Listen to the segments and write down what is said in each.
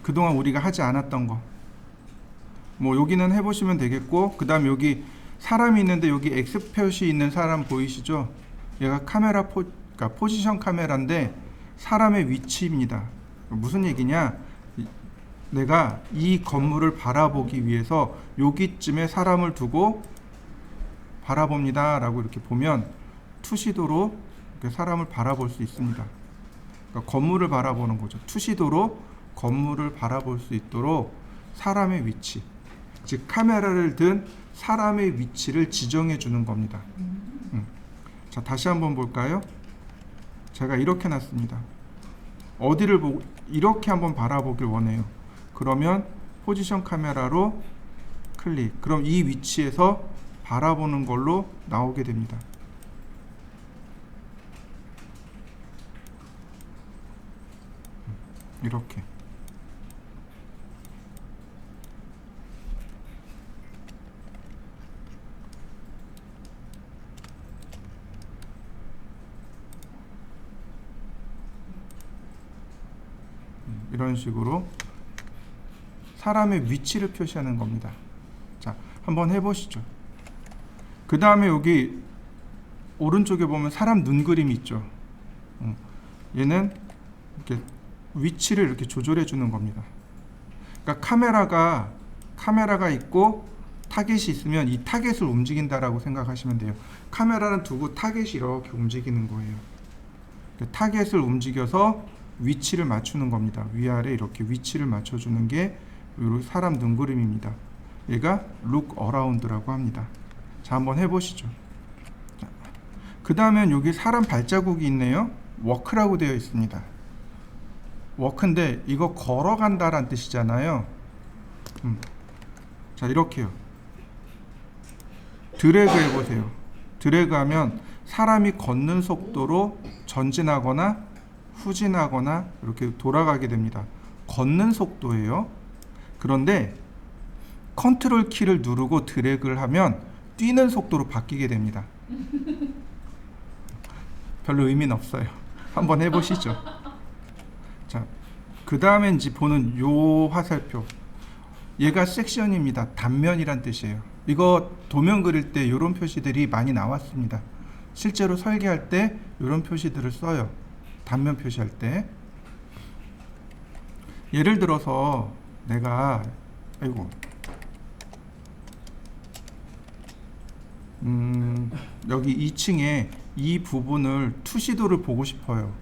그동안 우리가 하지 않았던 거, 뭐 여기는 해보시면 되겠고, 그 다음 여기 사람이 있는데 여기 X 표시 있는 사람 보이시죠? 얘가 그러니까 포지션 카메라인데 사람의 위치입니다. 무슨 얘기냐? 내가 이 건물을 바라보기 위해서 여기쯤에 사람을 두고 바라봅니다 라고 이렇게 보면 투시도로 이렇게 사람을 바라볼 수 있습니다. 그러니까 건물을 바라보는 거죠. 투시도로 건물을 바라볼 수 있도록 사람의 위치, 즉 카메라를 든 사람의 위치를 지정해 주는 겁니다. 자, 다시 한번 볼까요? 제가 이렇게 놨습니다. 어디를 보고 이렇게 한번 바라보길 원해요. 그러면 포지션 카메라로 클릭. 그럼 이 위치에서 바라보는 걸로 나오게 됩니다. 이렇게. 이런 식으로 사람의 위치를 표시하는 겁니다. 자, 한번 해보시죠. 그 다음에 여기 오른쪽에 보면 사람 눈 그림이 있죠. 얘는 이렇게 위치를 이렇게 조절해 주는 겁니다. 그러니까 카메라가 있고 타겟이 있으면 이 타겟을 움직인다라고 생각하시면 돼요. 카메라는 두고 타겟이 이렇게 움직이는 거예요. 타겟을 움직여서 위치를 맞추는 겁니다. 위아래 이렇게 위치를 맞춰주는 게 사람 눈 그림입니다. 얘가 look around라고 합니다. 자, 한번 해보시죠. 그 다음엔 여기 사람 발자국이 있네요. walk라고 되어 있습니다. walk인데 이거 걸어간다란 뜻이잖아요. 자, 이렇게요. 드래그 해보세요. 드래그 하면 사람이 걷는 속도로 전진하거나 후진하거나 이렇게 돌아가게 됩니다. 걷는 속도예요. 그런데 컨트롤 키를 누르고 드래그를 하면 뛰는 속도로 바뀌게 됩니다. 별로 의미는 없어요. 한번 해보시죠. 자, 그 다음에 이제 보는 요 화살표, 얘가 섹션입니다. 단면이란 뜻이에요. 이거 도면 그릴 때 이런 표시들이 많이 나왔습니다. 실제로 설계할 때 이런 표시들을 써요. 단면 표시할 때. 예를 들어서 내가 여기 2층에 이 부분을 투시도를 보고 싶어요.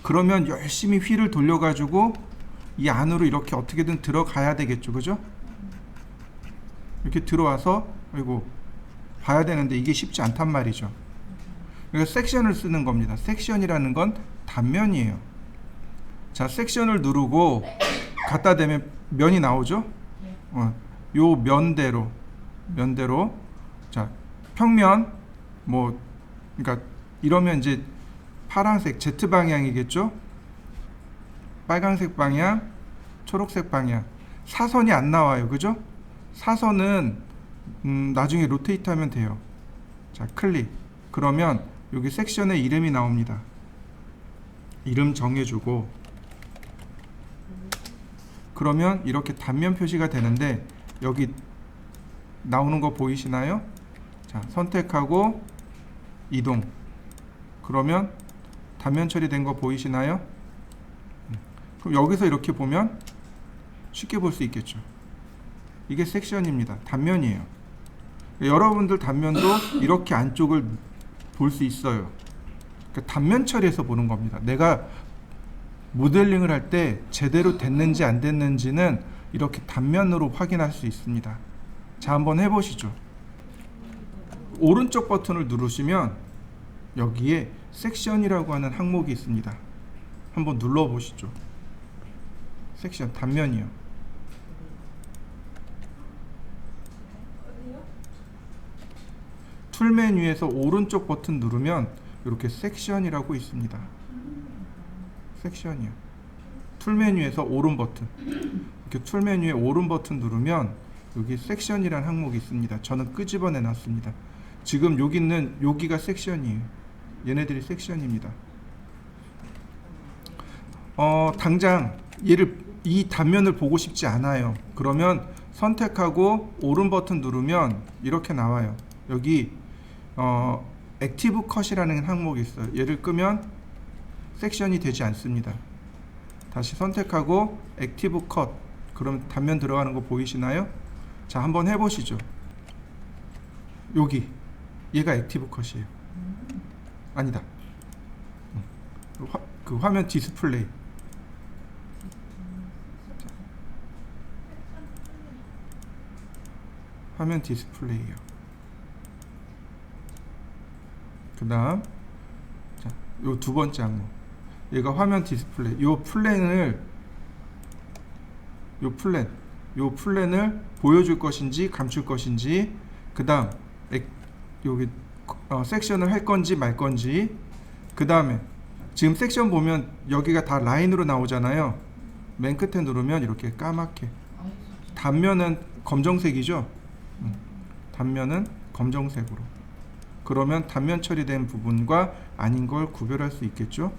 그러면 열심히 휠을 돌려가지고 이 안으로 이렇게 어떻게든 들어가야 되겠죠, 그죠? 이렇게 들어와서 봐야 되는데 이게 쉽지 않단 말이죠. 그러니까 섹션을 쓰는 겁니다. 섹션이라는 건 단면이에요. 자, сек션을 누르고 갖다 대면 면이 나오죠? 요 면대로 자, 평면 그러니까 이러면 이제 파란색 Z 방향이겠죠? 빨간색 방향, 초록색 방향. 사선이 안 나와요. 그죠? 사선은 나중에 로테이트 하면 돼요. 자, 클릭. 그러면 여기 섹션의 이름이 나옵니다. 이름 정해주고 그러면 이렇게 단면 표시가 되는데 여기 나오는 거 보이시나요? 자, 선택하고 이동. 그러면 단면 처리된 거 보이시나요? 그럼 여기서 이렇게 보면 쉽게 볼 수 있겠죠. 이게 섹션입니다. 단면이에요. 여러분들 단면도 이렇게 안쪽을 볼 수 있어요. 그러니까 단면 처리해서 보는 겁니다. 내가 모델링을 할 때 제대로 됐는지 안 됐는지는 이렇게 단면으로 확인할 수 있습니다. 자, 한번 해보시죠. 오른쪽 버튼을 누르시면 여기에 섹션이라고 하는 항목이 있습니다. 한번 눌러보시죠. 섹션, 단면이요. 툴 메뉴에서 오른쪽 버튼 누르면 이렇게 섹션이라고 있습니다. 섹션이요. 툴 메뉴에서 오른 버튼. 이렇게 툴 메뉴에 오른 버튼 누르면 여기 섹션이라는 항목이 있습니다. 저는 끄집어내 놨습니다. 지금 여기 있는 여기가 섹션이에요. 얘네들이 섹션입니다. 당장 얘를 이 단면을 보고 싶지 않아요. 그러면 선택하고 오른 버튼 누르면 이렇게 나와요. 여기 액티브 컷이라는 항목이 있어요. 얘를 끄면 섹션이 되지 않습니다. 다시 선택하고 액티브 컷. 그럼 단면 들어가는 거 보이시나요? 자, 한번 해보시죠. 여기 얘가 액티브 컷이에요. 아니다. 그 화면 디스플레이. 화면 디스플레이요. 그 다음 요 두 번째 항목, 얘가 화면 디스플레이. 요 플랜을 보여줄 것인지 감출 것인지, 그 다음 여기 섹션을 할 건지 말 건지, 그 다음에 지금 섹션 보면 여기가 다 라인으로 나오잖아요. 맨 끝에 누르면 이렇게 까맣게, 단면은 검정색이죠. 단면은 검정색으로. 그러면 단면 처리된 부분과 아닌 걸 구별할 수 있겠죠.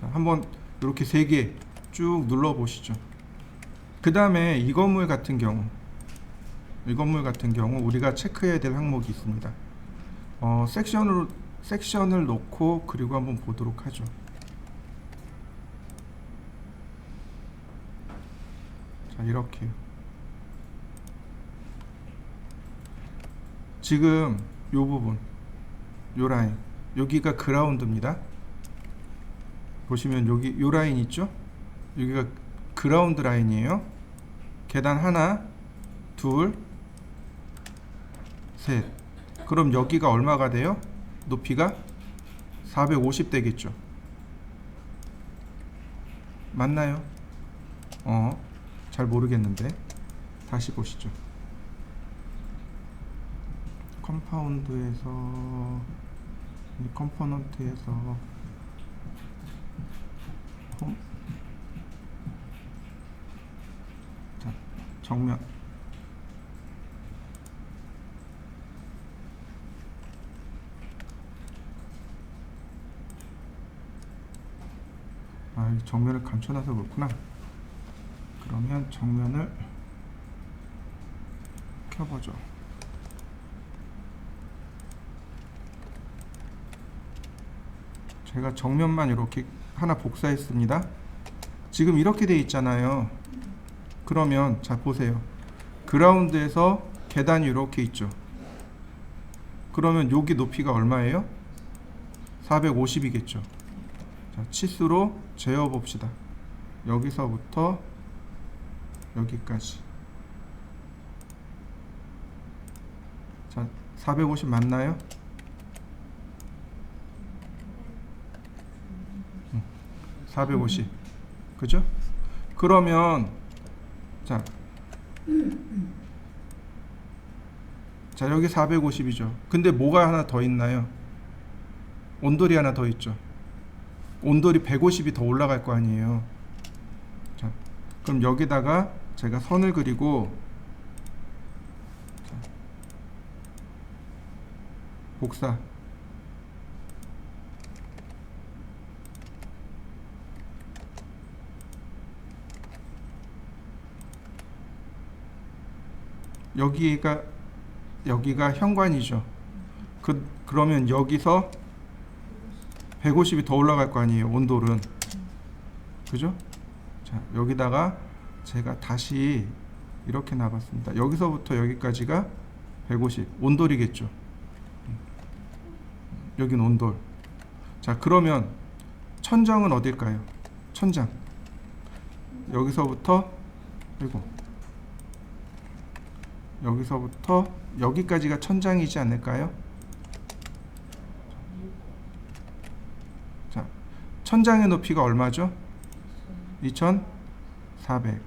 자, 한번 이렇게 3개 쭉 눌러 보시죠. 그 다음에 이 건물 같은 경우 우리가 체크해야 될 항목이 있습니다. 섹션을 놓고 그리고 한번 보도록 하죠. 자, 이렇게 지금 요 부분, 요 라인, 여기가 그라운드입니다. 보시면 여기 요 라인 있죠? 여기가 그라운드 라인이에요. 계단 하나, 둘, 셋. 그럼 여기가 얼마가 돼요? 높이가 450 되겠죠. 맞나요? 잘 모르겠는데 다시 보시죠. 컴파운드에서, 컴포넌트에서 자, 정면. 정면을 감춰놔서 그렇구나. 그러면 정면을 켜보죠. 제가 정면만 이렇게 하나 복사했습니다. 지금 이렇게 돼 있잖아요. 그러면 자 보세요. 그라운드에서 계단이 이렇게 있죠. 그러면 여기 높이가 얼마예요? 450이겠죠. 자, 치수로 재어 봅시다. 여기서부터 여기까지. 자, 450 맞나요? 450. 그죠? 그러면 자 여기 450이죠. 근데 뭐가 하나 더 있나요? 온돌이 하나 더 있죠. 온돌이 150이 더 올라갈 거 아니에요. 자, 그럼 여기다가 제가 선을 그리고, 자, 복사. 여기가 현관이죠. 그러면 여기서 150이 더 올라갈 거 아니에요, 온돌은. 그죠? 자, 여기다가 제가 다시 이렇게 놔봤습니다. 여기서부터 여기까지가 150, 온돌이겠죠. 여긴 온돌. 자, 그러면 천정은 어딜까요? 천장. 여기서부터, 그리고 여기서부터 여기까지가 천장이지 않을까요? 자, 천장의 높이가 얼마죠? 2400.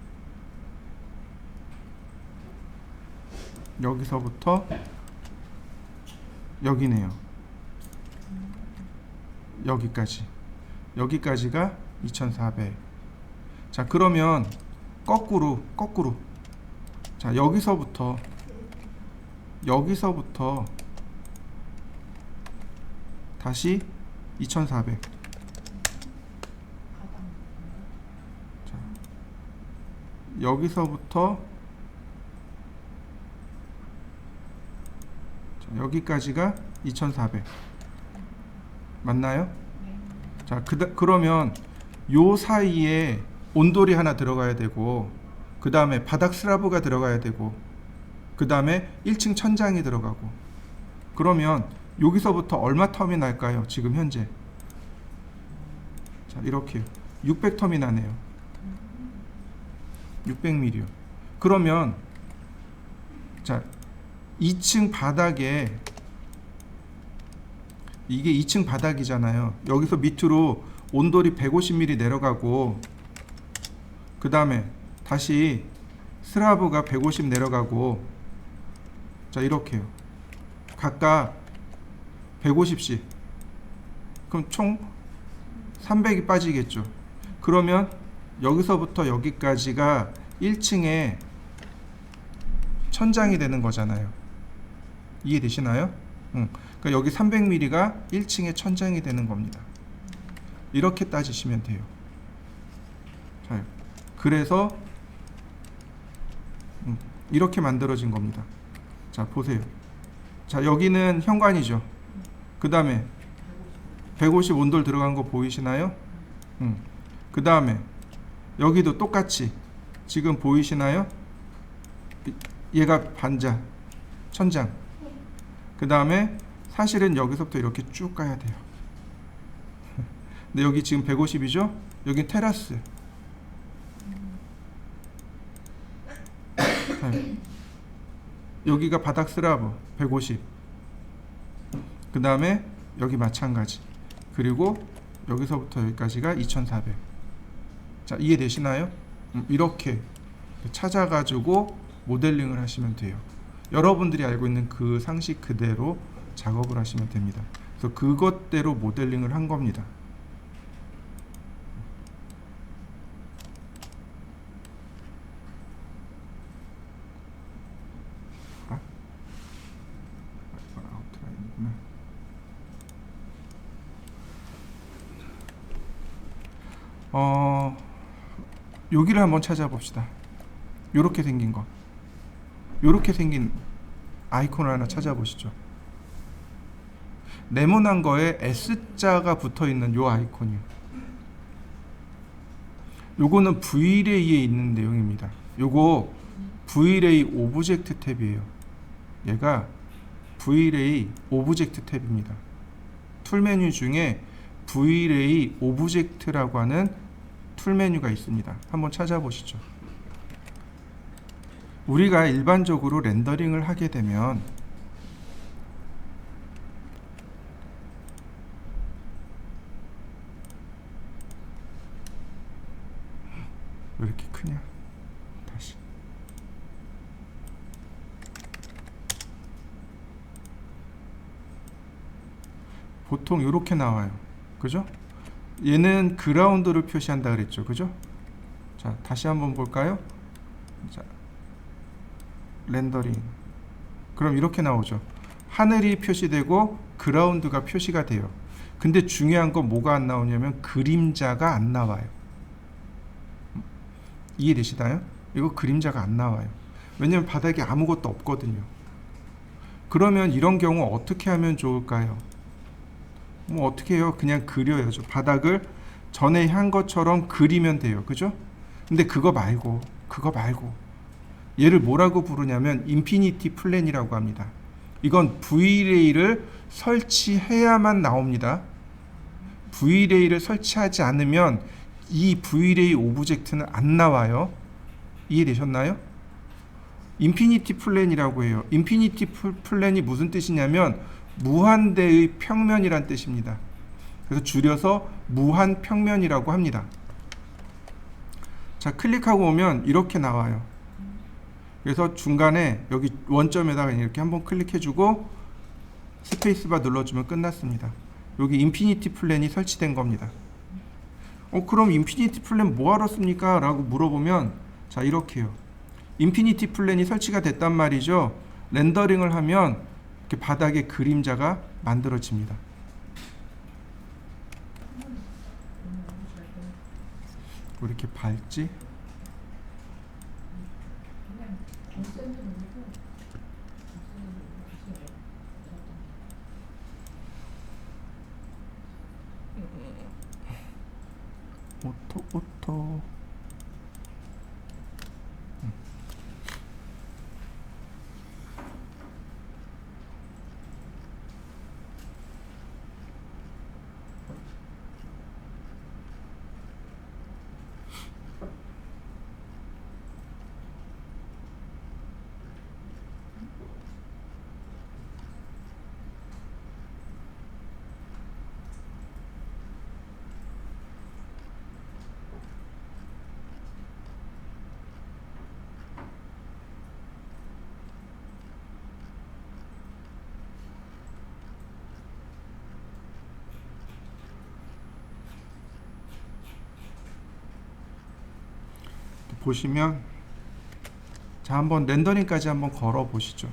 여기서부터 여기네요. 여기까지가 2400. 자, 그러면 거꾸로. 자, 여기서부터 다시 2400. 자, 여기서부터 여기까지가 2400 맞나요? 자, 그러면 요 사이에 온돌이 하나 들어가야 되고, 그 다음에 바닥 슬라브가 들어가야 되고, 그 다음에 1층 천장이 들어가고, 그러면 여기서부터 얼마 텀이 날까요? 지금 현재. 자, 이렇게 600텀이 나네요. 600mm요. 그러면 자, 2층 바닥에, 이게 2층 바닥이잖아요. 여기서 밑으로 온돌이 150mm 내려가고, 그 다음에 다시 슬라브가 150 내려가고, 자, 이렇게요. 각각 150씩. 그럼 총 300이 빠지겠죠. 그러면 여기서부터 여기까지가 1층에 천장이 되는 거잖아요. 이해되시나요? 그러니까 여기 300mm가 1층에 천장이 되는 겁니다. 이렇게 따지시면 돼요. 자, 그래서 이렇게 만들어진 겁니다. 자, 보세요. 자, 여기는 현관이죠. 그 다음에 150 온돌 들어간 거 보이시나요? 그 다음에 여기도 똑같이 지금 보이시나요? 얘가 반자, 천장. 그 다음에 사실은 여기서부터 이렇게 쭉 가야 돼요. 근데 여기 지금 150이죠? 여기 테라스. 여기가 바닥 슬라브 150. 그 다음에 여기 마찬가지. 그리고 여기서부터 여기까지가 2400. 자, 이해되시나요? 이렇게 찾아가지고 모델링을 하시면 돼요. 여러분들이 알고 있는 그 상식 그대로 작업을 하시면 됩니다. 그래서 그것대로 모델링을 한 겁니다. 여기를 한번 찾아봅시다. 요렇게 생긴 거, 요렇게 생긴 아이콘을 하나 찾아보시죠. 네모난 거에 S자가 붙어있는 요 아이콘이요. 요거는 Vlay에 있는 내용입니다. 요거 Vlay 오브젝트 탭이에요. 얘가 Vlay 오브젝트 탭입니다. 툴 메뉴 중에 Vlay 오브젝트라고 하는 툴 메뉴가 있습니다. 한번 찾아보시죠. 우리가 일반적으로 렌더링을 하게 되면 왜 이렇게 크냐? 다시. 보통 이렇게 나와요. 그죠? 얘는 그라운드를 표시한다 그랬죠. 그죠? 자, 다시 한번 볼까요? 자, 렌더링. 그럼 이렇게 나오죠. 하늘이 표시되고 그라운드가 표시가 돼요. 근데 중요한 건 뭐가 안 나오냐면 그림자가 안 나와요. 이해되시나요? 이거 그림자가 안 나와요. 왜냐면 바닥에 아무것도 없거든요. 그러면 이런 경우 어떻게 하면 좋을까요? 뭐 어떻게 해요? 그냥 그려야죠. 바닥을 전에 한 것처럼 그리면 돼요. 그죠? 근데 그거 말고 얘를 뭐라고 부르냐면 인피니티 플랜이라고 합니다. 이건 Vlay를 설치해야만 나옵니다. Vlay를 설치하지 않으면 이 Vlay 오브젝트는 안 나와요. 이해되셨나요? 인피니티 플랜이라고 해요. 인피니티 플랜이 무슨 뜻이냐면 무한대의 평면이란 뜻입니다. 그래서 줄여서 무한평면이라고 합니다. 자, 클릭하고 오면 이렇게 나와요. 그래서 중간에 여기 원점에다가 이렇게 한번 클릭해주고 스페이스바 눌러주면 끝났습니다. 여기 인피니티 플랜이 설치된 겁니다. 그럼 인피니티 플랜 뭐하러 씁니까? 라고 물어보면, 자, 이렇게요. 인피니티 플랜이 설치가 됐단 말이죠. 렌더링을 하면 이렇게 바닥에 그림자가 만들어집니다. 왜 이렇게 밝지? 오토. 보시면 자, 한번 렌더링까지 한번 걸어 보시죠.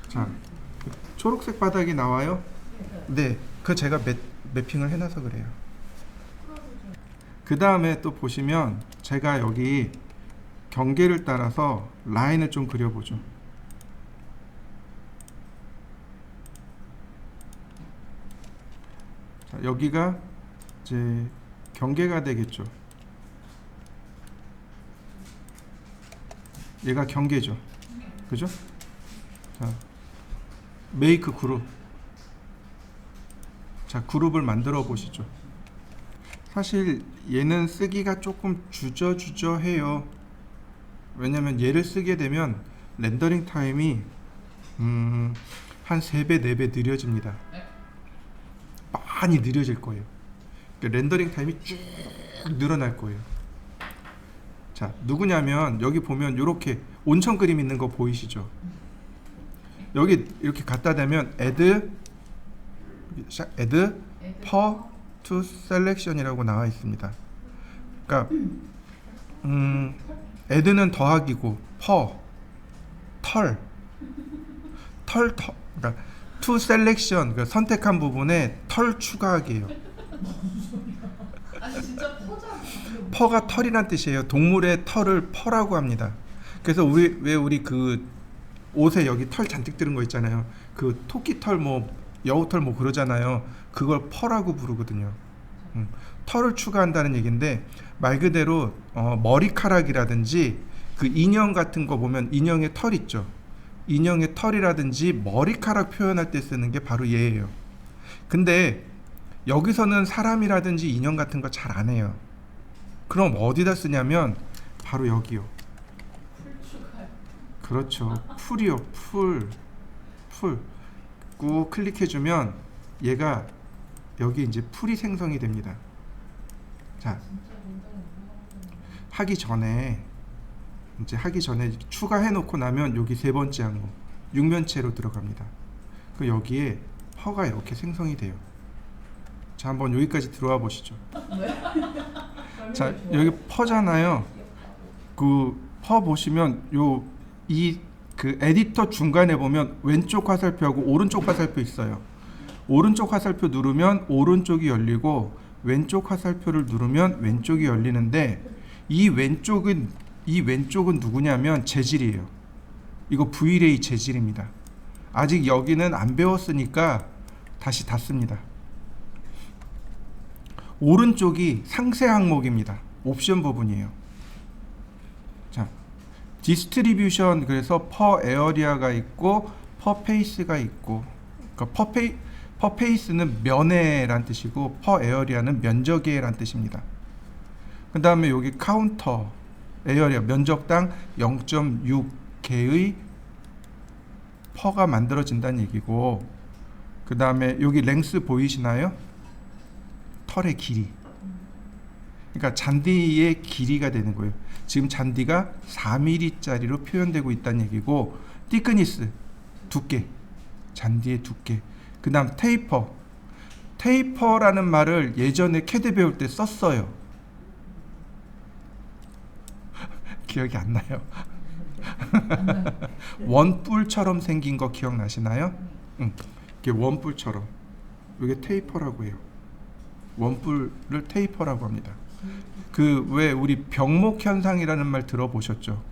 자, 초록색 바닥이 나와요? 네, 그 제가 매핑을 해놔서 그래요. 그 다음에 또 보시면 제가 여기 경계를 따라서 라인을 좀 그려보죠. 자, 여기가 이제 경계가 되겠죠. 얘가 경계죠. 그죠? 자, 메이크 그룹. 자, 그룹을 만들어 보시죠. 사실 얘는 쓰기가 조금 주저해요. 왜냐면 얘를 쓰게 되면 렌더링 타임이 한 3배, 4배 느려집니다. 많이 느려질 거예요. 그러니까 렌더링 타임이 쭉 늘어날 거예요. 자, 누구냐면 여기 보면 이렇게 온천 그림 있는 거 보이시죠? 여기 이렇게 갖다 대면 add per to selection이라고 나와 있습니다. 그러니까 add는 더하기고 per 그러니까 to selection, 그러니까 선택한 부분에 털 추가하기예요. 퍼가 털이란 뜻이에요. 동물의 털을 퍼라고 합니다. 그래서 우리 그 옷에 여기 털 잔뜩 들은 거 있잖아요. 그 토끼 털 뭐 여우 털 뭐 그러잖아요. 그걸 퍼라고 부르거든요. 털을 추가한다는 얘기인데 말 그대로 머리카락이라든지 그 인형 같은 거 보면 인형의 털 있죠. 인형의 털이라든지 머리카락 표현할 때 쓰는 게 바로 얘예요. 근데 여기서는 사람이라든지 인형 같은 거 잘 안 해요. 그럼 어디다 쓰냐면 바로 여기요. 그렇죠. 풀이요. 풀 꾹 클릭해주면 얘가 여기 이제 풀이 생성이 됩니다. 자, 하기 전에 추가해 놓고 나면 여기 세 번째 항목 육면체로 들어갑니다. 그 여기에 퍼가 이렇게 생성이 돼요. 자, 한번 여기까지 들어와 보시죠. 자, 여기 퍼잖아요. 그 퍼 보시면 그 에디터 중간에 보면 왼쪽 화살표하고 오른쪽 화살표 있어요. 오른쪽 화살표 누르면 오른쪽이 열리고 왼쪽 화살표를 누르면 왼쪽이 열리는데 이 왼쪽은 누구냐면 재질이에요. 이거 V-ray 재질입니다. 아직 여기는 안 배웠으니까 다시 닫습니다. 오른쪽이 상세 항목입니다. 옵션 부분이에요. 자, 디스트리뷰션, 그래서 per area가 있고 per pace가 있고, 그러니까 per pace는 면회란 뜻이고 per area는 면적의란 뜻입니다. 그 다음에 여기 카운터 에어리아 면적당 0.6개의 퍼가 만들어진다는 얘기고, 그 다음에 여기 랭스 보이시나요? 털의 길이. 그러니까 잔디의 길이가 되는 거예요. 지금 잔디가 4mm짜리로 표현되고 있다는 얘기고, 티크니스, 두께, 잔디의 두께. 그 다음 테이퍼. 테이퍼라는 말을 예전에 캐드 배울 때 썼어요. 기억이 안 나요. 원뿔처럼 생긴 거 기억나시나요? 이게 원뿔처럼. 이게 테이퍼라고 해요. 원뿔을 테이퍼라고 합니다. 그 왜 우리 병목 현상이라는 말 들어보셨죠?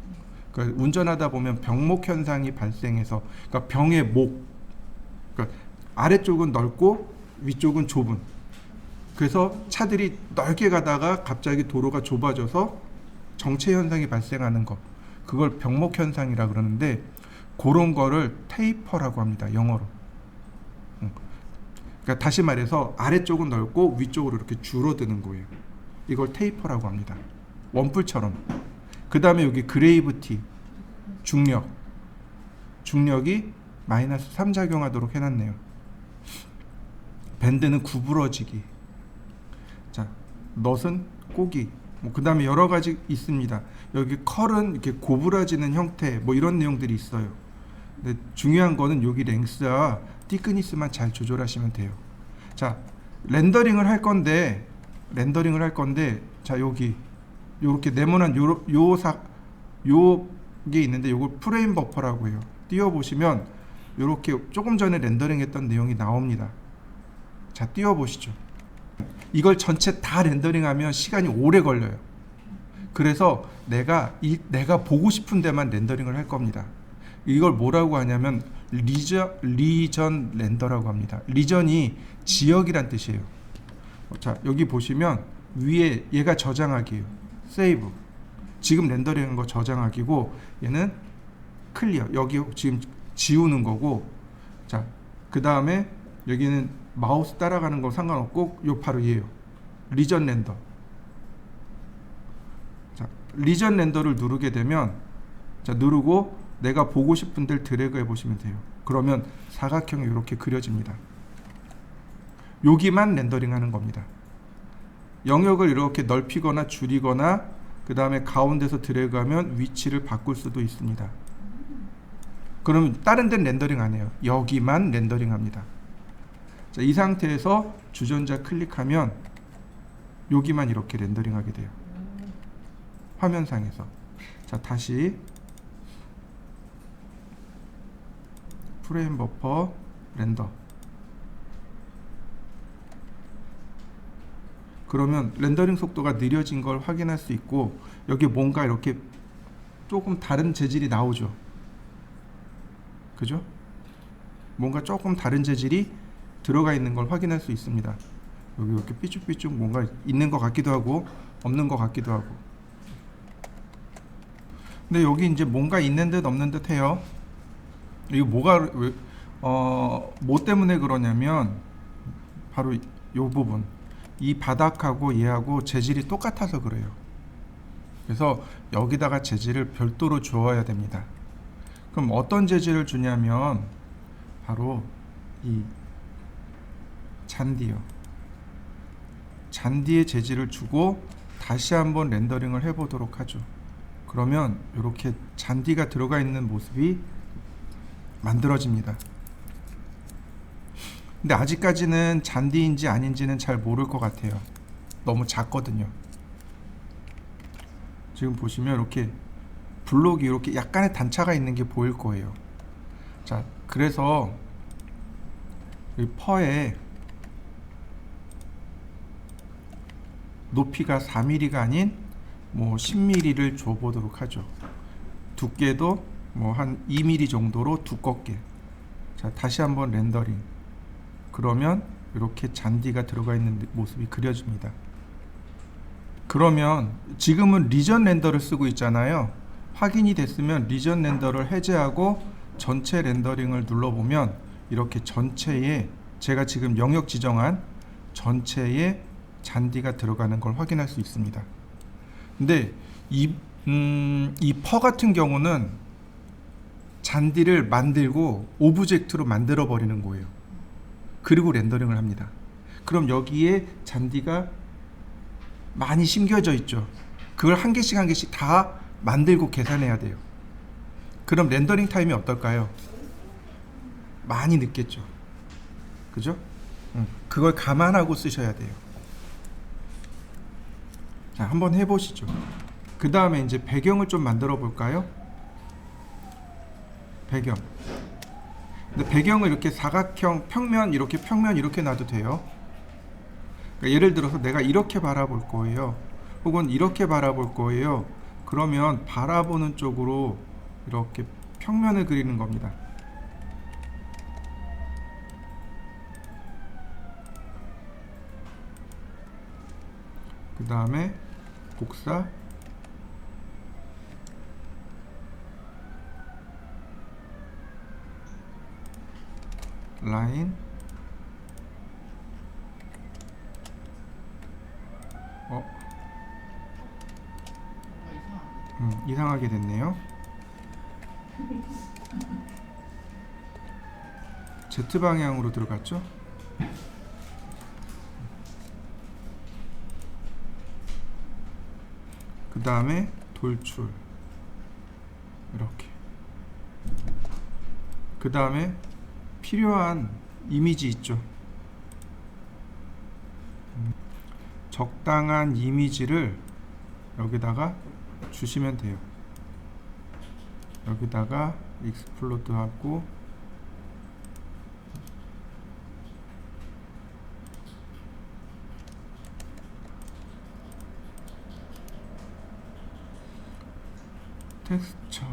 그러니까 운전하다 보면 병목 현상이 발생해서, 그러니까 병의 목, 그러니까 아래쪽은 넓고 위쪽은 좁은. 그래서 차들이 넓게 가다가 갑자기 도로가 좁아져서 정체 현상이 발생하는 거, 그걸 병목 현상이라 그러는데, 그런 거를 테이퍼라고 합니다. 영어로. 그러니까 다시 말해서 아래쪽은 넓고 위쪽으로 이렇게 줄어드는 거예요. 이걸 테이퍼라고 합니다. 원뿔처럼. 그 다음에 여기 그레이브티, 중력. 중력이 마이너스 3 작용하도록 해놨네요. 밴드는 구부러지기. 자, 넛은 꼬기. 그 다음에 여러 가지 있습니다. 여기 컬은 이렇게 고부라지는 형태, 뭐 이런 내용들이 있어요. 근데 중요한 거는 여기 랭스와 티크니스만 잘 조절하시면 돼요. 자, 렌더링을 할 건데, 자, 여기 요렇게 네모난 요게 있는데, 요걸 프레임 버퍼라고 해요. 띄워 보시면 요렇게 조금 전에 렌더링했던 내용이 나옵니다. 자, 띄워 보시죠. 이걸 전체 다 렌더링하면 시간이 오래 걸려요. 그래서 내가 보고 싶은 데만 렌더링을 할 겁니다. 이걸 뭐라고 하냐면 리전 렌더라고 합니다. 리전이 지역이란 뜻이에요. 자, 여기 보시면 위에 얘가 저장하기예요. 세이브. 지금 렌더링한 거 저장하기고, 얘는 클리어. 여기 지금 지우는 거고. 자, 그 다음에 여기는 마우스 따라가는 거 상관없고, 요 바로 얘예요. 리전 렌더. 자, 리전 렌더를 누르게 되면, 자, 누르고 내가 보고 싶은 데를 드래그 해 보시면 돼요. 그러면 사각형이 이렇게 그려집니다. 여기만 렌더링 하는 겁니다. 영역을 이렇게 넓히거나 줄이거나, 그 다음에 가운데서 드래그하면 위치를 바꿀 수도 있습니다. 그러면 다른 데는 렌더링 안 해요. 여기만 렌더링 합니다. 자, 이 상태에서 주전자 클릭하면 여기만 이렇게 렌더링 하게 돼요. 화면상에서. 자, 다시 프레임 버퍼 렌더. 그러면 렌더링 속도가 느려진 걸 확인할 수 있고, 여기 뭔가 이렇게 조금 다른 재질이 나오죠. 그죠? 뭔가 조금 다른 재질이 들어가 있는 걸 확인할 수 있습니다. 여기 이렇게 삐죽삐죽 뭔가 있는 것 같기도 하고 없는 것 같기도 하고. 근데 여기 이제 뭔가 있는 듯 없는 듯 해요. 이거 뭐 때문에 그러냐면 바로 이 부분, 이 바닥하고 얘하고 재질이 똑같아서 그래요. 그래서 여기다가 재질을 별도로 주어야 됩니다. 그럼 어떤 재질을 주냐면 바로 이 잔디요. 잔디의 재질을 주고 다시 한번 렌더링을 해보도록 하죠. 그러면 이렇게 잔디가 들어가 있는 모습이 만들어집니다. 근데 아직까지는 잔디인지 아닌지는 잘 모를 것 같아요. 너무 작거든요. 지금 보시면 이렇게 블록이 이렇게 약간의 단차가 있는 게 보일 거예요. 자, 그래서 이 퍼에 높이가 4mm가 아닌 뭐 10mm를 줘보도록 하죠. 두께도 뭐 한 2mm 정도로 두껍게. 자, 다시 한번 렌더링. 그러면 이렇게 잔디가 들어가 있는 모습이 그려집니다. 그러면 지금은 리전 렌더를 쓰고 있잖아요. 확인이 됐으면 리전 렌더를 해제하고 전체 렌더링을 눌러보면 이렇게 전체에, 제가 지금 영역 지정한 전체에 잔디가 들어가는 걸 확인할 수 있습니다. 근데 이 퍼 같은 경우는 잔디를 만들고 오브젝트로 만들어 버리는 거예요. 그리고 렌더링을 합니다. 그럼 여기에 잔디가 많이 심겨져 있죠. 그걸 한 개씩 한 개씩 다 만들고 계산해야 돼요. 그럼 렌더링 타임이 어떨까요? 많이 늦겠죠. 그죠? 그걸 감안하고 쓰셔야 돼요. 자, 한번 해보시죠. 그 다음에 이제 배경을 좀 만들어 볼까요? 배경. 근데 배경을 이렇게 사각형, 평면 이렇게 놔도 돼요. 그러니까 예를 들어서 내가 이렇게 바라볼 거예요. 혹은 이렇게 바라볼 거예요. 그러면 바라보는 쪽으로 이렇게 평면을 그리는 겁니다. 그 다음에 곡사, 라인, 이상하게 됐네요. Z 방향으로 들어갔죠? 그 다음에 돌출 이렇게. 그 다음에 필요한 이미지 있죠. 적당한 이미지를 여기다가 주시면 돼요. 여기다가 익스플로드 하고 텍스처,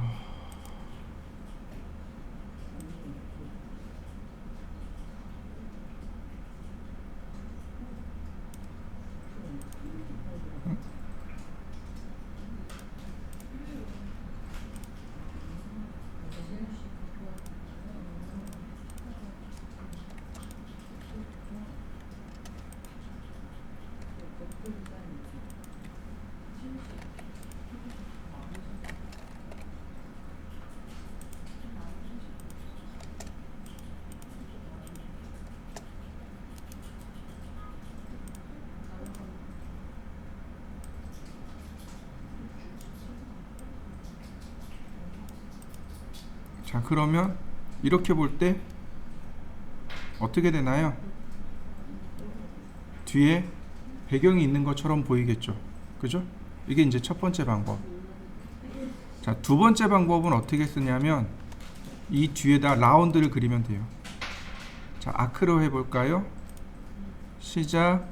자, 그러면 이렇게 볼 때 어떻게 되나요? 뒤에 배경이 있는 것처럼 보이겠죠. 그죠? 이게 이제 첫 번째 방법. 자, 두 번째 방법은 어떻게 쓰냐면 이 뒤에다 라운드를 그리면 돼요. 자, 아크로 해볼까요? 시작,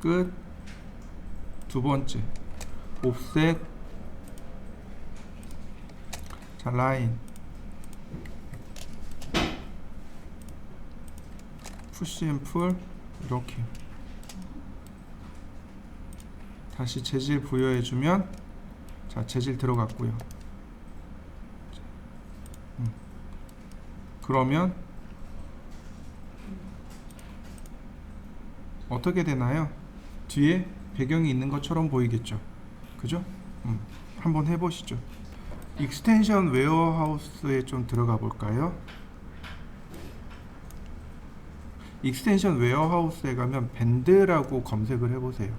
끝, 두 번째 옵셋, 자, 라인, 푸시 앤 풀 이렇게 다시 재질 부여해주면, 자, 재질 들어갔고요. 그러면 어떻게 되나요? 뒤에 배경이 있는 것처럼 보이겠죠. 그죠? 한번 해보시죠. 익스텐션 웨어하우스에 좀 들어가 볼까요? 익스텐션 웨어하우스에 가면 밴드라고 검색을 해보세요.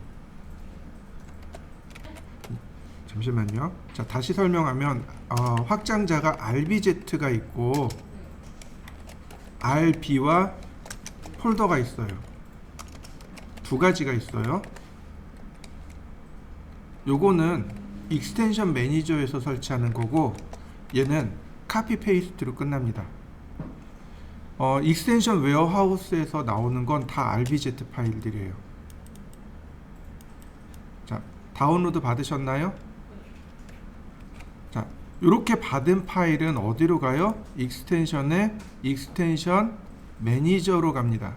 잠시만요. 자, 다시 설명하면 확장자가 RBZ가 있고 RB와 폴더가 있어요. 두 가지가 있어요. 요거는 익스텐션 매니저에서 설치하는 거고, 얘는 카피 페이스트로 끝납니다. 익스텐션 웨어하우스에서 나오는 건 다 RBZ 파일들이에요. 자, 다운로드 받으셨나요? 자, 이렇게 받은 파일은 어디로 가요? 익스텐션의 익스텐션 매니저로 갑니다.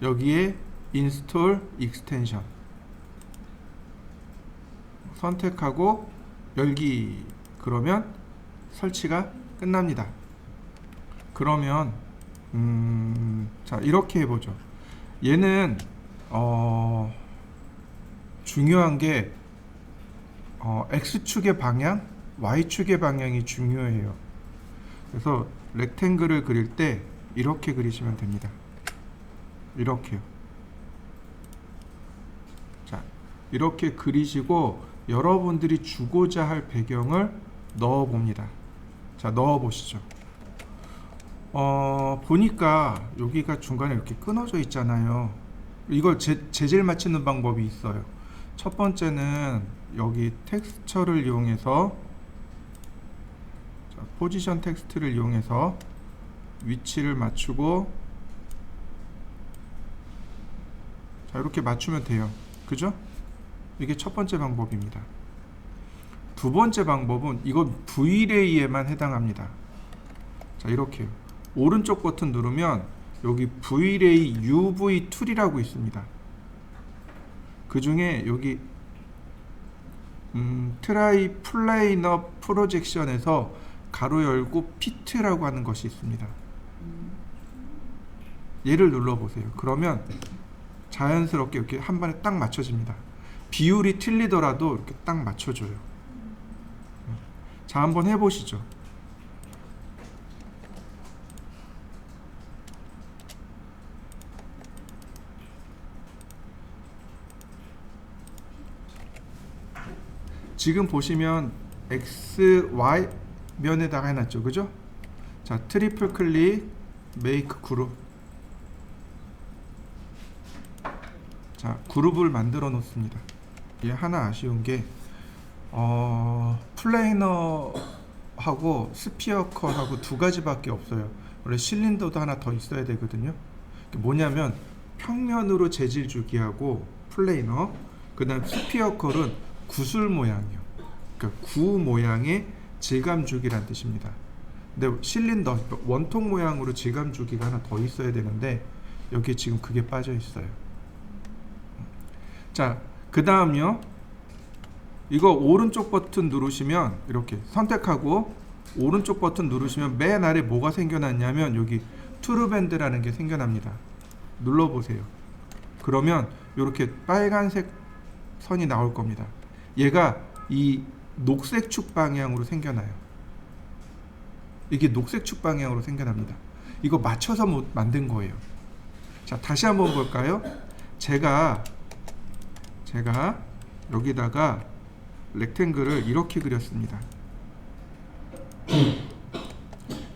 여기에 인스톨 익스텐션 선택하고 열기. 그러면 설치가 끝납니다. 그러면 자, 이렇게 해보죠. 얘는 중요한 게 X축의 방향, Y축의 방향이 중요해요. 그래서 렉탱글을 그릴 때 이렇게 그리시면 됩니다. 이렇게요. 자, 이렇게 그리시고 여러분들이 주고자 할 배경을 넣어 봅니다. 자, 넣어 보시죠. 보니까 여기가 중간에 이렇게 끊어져 있잖아요. 이걸 재질 맞추는 방법이 있어요. 첫 번째는 여기 텍스처를 이용해서, 자, 포지션 텍스트를 이용해서 위치를 맞추고, 자, 이렇게 맞추면 돼요. 그죠? 이게 첫 번째 방법입니다. 두 번째 방법은 이건 Vlay에만 해당합니다. 자, 이렇게요. 오른쪽 버튼 누르면 여기 Vlay UV 툴이라고 있습니다. 그 중에 여기 트라이 플레이너 프로젝션에서 가로 열고 피트라고 하는 것이 있습니다. 얘를 눌러보세요. 그러면 자연스럽게 이렇게 한 번에 딱 맞춰집니다. 비율이 틀리더라도 이렇게 딱 맞춰줘요. 자, 한번 해보시죠. 지금 보시면 X, Y 면에다가 해놨죠. 그죠? 자, 트리플 클릭, 메이크 그룹. 자, 그룹을 만들어 놓습니다. 이게 하나 아쉬운 게 플레이너하고 스피어 컷하고 두 가지밖에 없어요. 원래 실린더도 하나 더 있어야 되거든요. 뭐냐면 평면으로 재질 주기하고 플레이너, 그 다음 스피어 컷은 구슬 모양이요. 그러니까 구 모양의 질감 주기란 뜻입니다. 근데 실린더, 원통 모양으로 질감 주기가 하나 더 있어야 되는데 여기에 지금 그게 빠져 있어요. 자, 그 다음요. 이거 오른쪽 버튼 누르시면 이렇게 선택하고 오른쪽 버튼 누르시면 맨 아래 뭐가 생겨났냐면 여기 투르밴드라는 게 생겨납니다. 눌러보세요. 그러면 이렇게 빨간색 선이 나올 겁니다. 얘가 이 녹색 축 방향으로 생겨나요. 이게 녹색 축 방향으로 생겨납니다. 이거 맞춰서 만든 거예요. 자, 다시 한번 볼까요? 제가 여기다가 렉탱글을 이렇게 그렸습니다.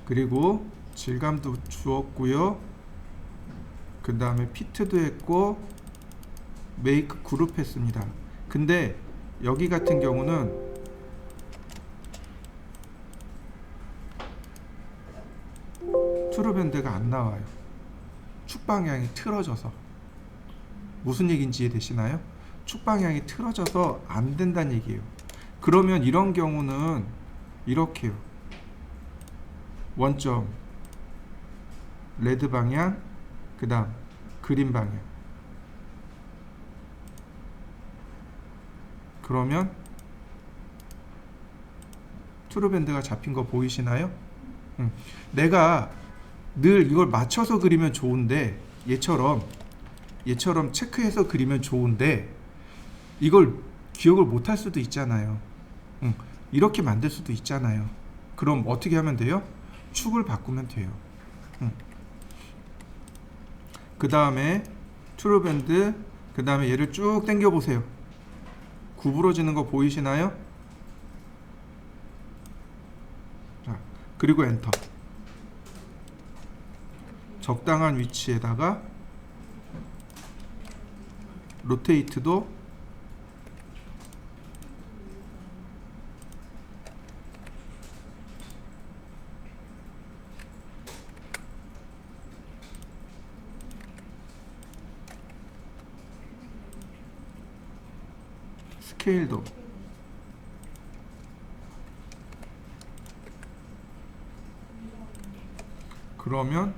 그리고 질감도 주었고요. 그 다음에 피트도 했고 메이크 그룹 했습니다. 근데 여기 같은 경우는 트루밴드가 안 나와요. 축 방향이 틀어져서. 무슨 얘기인지 이해되시나요? 축 방향이 틀어져서 안 된다는 얘기예요. 그러면 이런 경우는 이렇게요. 원점, 레드 방향, 그 다음 그린 방향. 그러면 트루밴드가 잡힌 거 보이시나요? 내가 늘 이걸 맞춰서 그리면 좋은데 얘처럼 체크해서 그리면 좋은데 이걸 기억을 못할 수도 있잖아요. 이렇게 만들 수도 있잖아요. 그럼 어떻게 하면 돼요? 축을 바꾸면 돼요. 그 다음에 트루밴드, 그 다음에 얘를 쭉 당겨 보세요. 구부러지는 거 보이시나요? 자, 그리고 엔터. 적당한 위치에다가 로테이트도 스케일도 그러면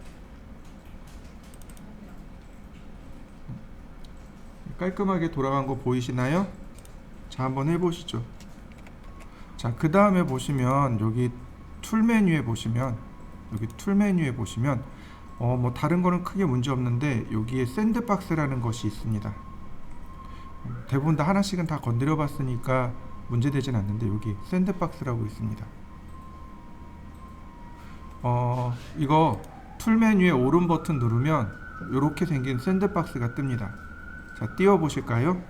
깔끔하게 돌아간 거 보이시나요? 자, 한번 해보시죠. 자, 그 다음에 보시면 여기 툴 메뉴에 보시면 뭐 다른 거는 크게 문제 없는데 여기에 샌드박스라는 것이 있습니다. 대부분 다 하나씩은 다 건드려 봤으니까 문제되진 않는데 여기 샌드박스라고 있습니다. 이거 툴 메뉴의 오른 버튼 누르면 이렇게 생긴 샌드박스가 뜹니다. 자, 띄워 보실까요?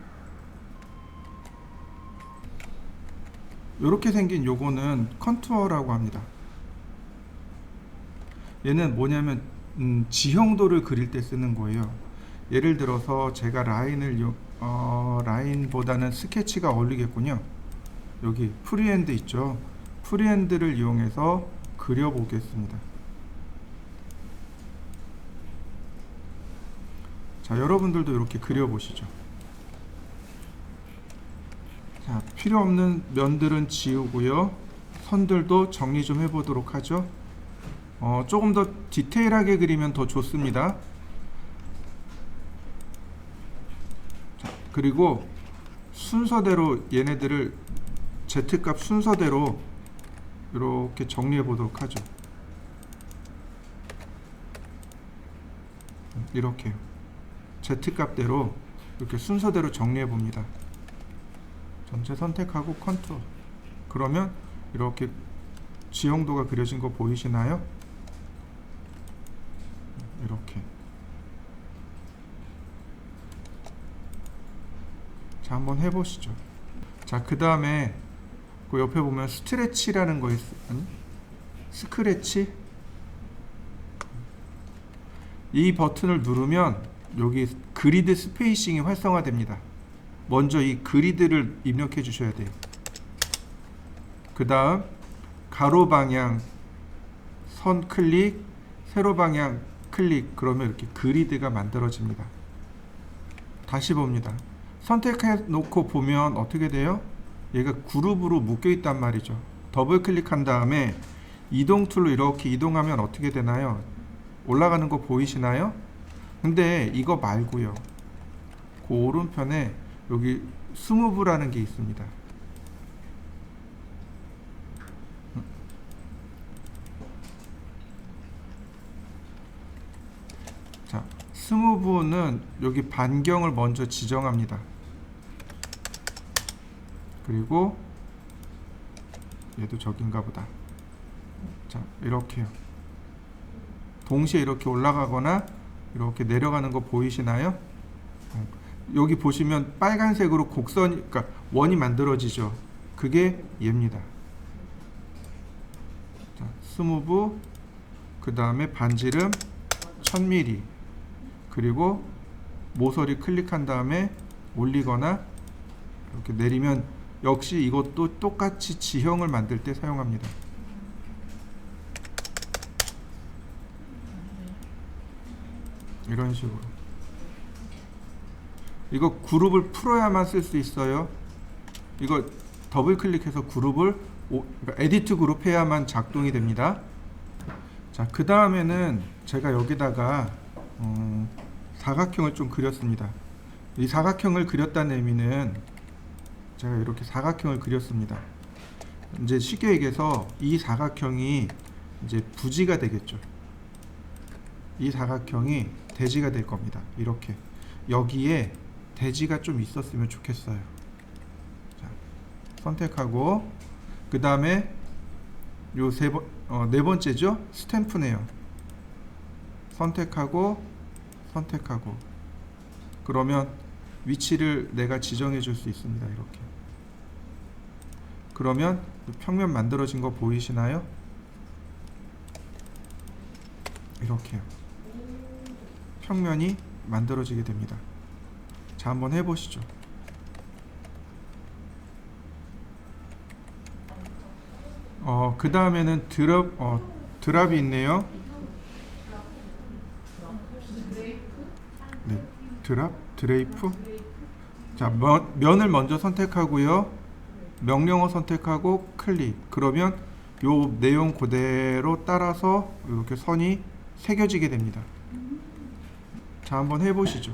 이렇게 생긴 요거는 컨투어라고 합니다. 얘는 뭐냐면 지형도를 그릴 때 쓰는 거예요. 예를 들어서 제가 라인보다는 스케치가 어울리겠군요. 여기 프리핸드 있죠. 프리핸드를 이용해서 그려 보겠습니다. 자, 여러분들도 이렇게 그려 보시죠. 자, 필요 없는 면들은 지우고요. 선들도 정리 좀 해보도록 하죠. 조금 더 디테일하게 그리면 더 좋습니다. 자, 그리고 순서대로 얘네들을 Z값 순서대로 이렇게 정리해 보도록 하죠. 이렇게요. Z값대로 이렇게 순서대로 정리해 봅니다. 전체 선택하고 컨트롤. 그러면 이렇게 지형도가 그려진 거 보이시나요? 이렇게. 자, 한번 해보시죠. 자, 그 다음에 그 옆에 보면 스트레치라는 거 있어요. 스크래치. 이 버튼을 누르면 여기 그리드 스페이싱이 활성화됩니다. 먼저 이 그리드를 입력해 주셔야 돼요. 그 다음 가로 방향 선 클릭, 세로 방향 클릭. 그러면 이렇게 그리드가 만들어집니다. 다시 봅니다. 선택해 놓고 보면 어떻게 돼요? 얘가 그룹으로 묶여 있단 말이죠. 더블 클릭한 다음에 이동 툴로 이렇게 이동하면 어떻게 되나요? 올라가는 거 보이시나요? 근데 이거 말고요. 그 오른편에 여기 스무브라는 게 있습니다. 자, 스무브는 여기 반경을 먼저 지정합니다. 그리고 얘도 저긴가 보다. 자, 이렇게요. 동시에 이렇게 올라가거나 이렇게 내려가는 거 보이시나요? 여기 보시면 빨간색으로 곡선이, 그러니까 원이 만들어지죠. 그게 얘입니다. 자, 스무브, 그 다음에 반지름 1000mm, 그리고 모서리 클릭한 다음에 올리거나 이렇게 내리면 역시 이것도 똑같이 지형을 만들 때 사용합니다. 이런 식으로. 이거 그룹을 풀어야만 쓸 수 있어요. 이거 더블 클릭해서 그룹을 그러니까 에디트 그룹 해야만 작동이 됩니다. 자, 그 다음에는 제가 여기다가 사각형을 좀 그렸습니다. 이 사각형을 그렸다는 의미는 제가 이렇게 사각형을 그렸습니다. 이제 쉽게 얘기해서 이 사각형이 이제 부지가 되겠죠. 이 사각형이 대지가 될 겁니다. 이렇게 여기에 대지가 좀 있었으면 좋겠어요. 자, 선택하고 그 다음에 요 네 번째죠. 스탬프네요. 선택하고 선택하고 그러면 위치를 내가 지정해 줄 수 있습니다. 이렇게. 그러면 평면 만들어진 거 보이시나요? 이렇게요. 평면이 만들어지게 됩니다. 자, 한번 해보시죠. 그 다음에는 드랍이 있네요. 네, 드레이프. 자, 면을 먼저 선택하고요. 명령어 선택하고 클릭. 그러면 요 내용 그대로 따라서 이렇게 선이 새겨지게 됩니다. 자, 한번 해보시죠.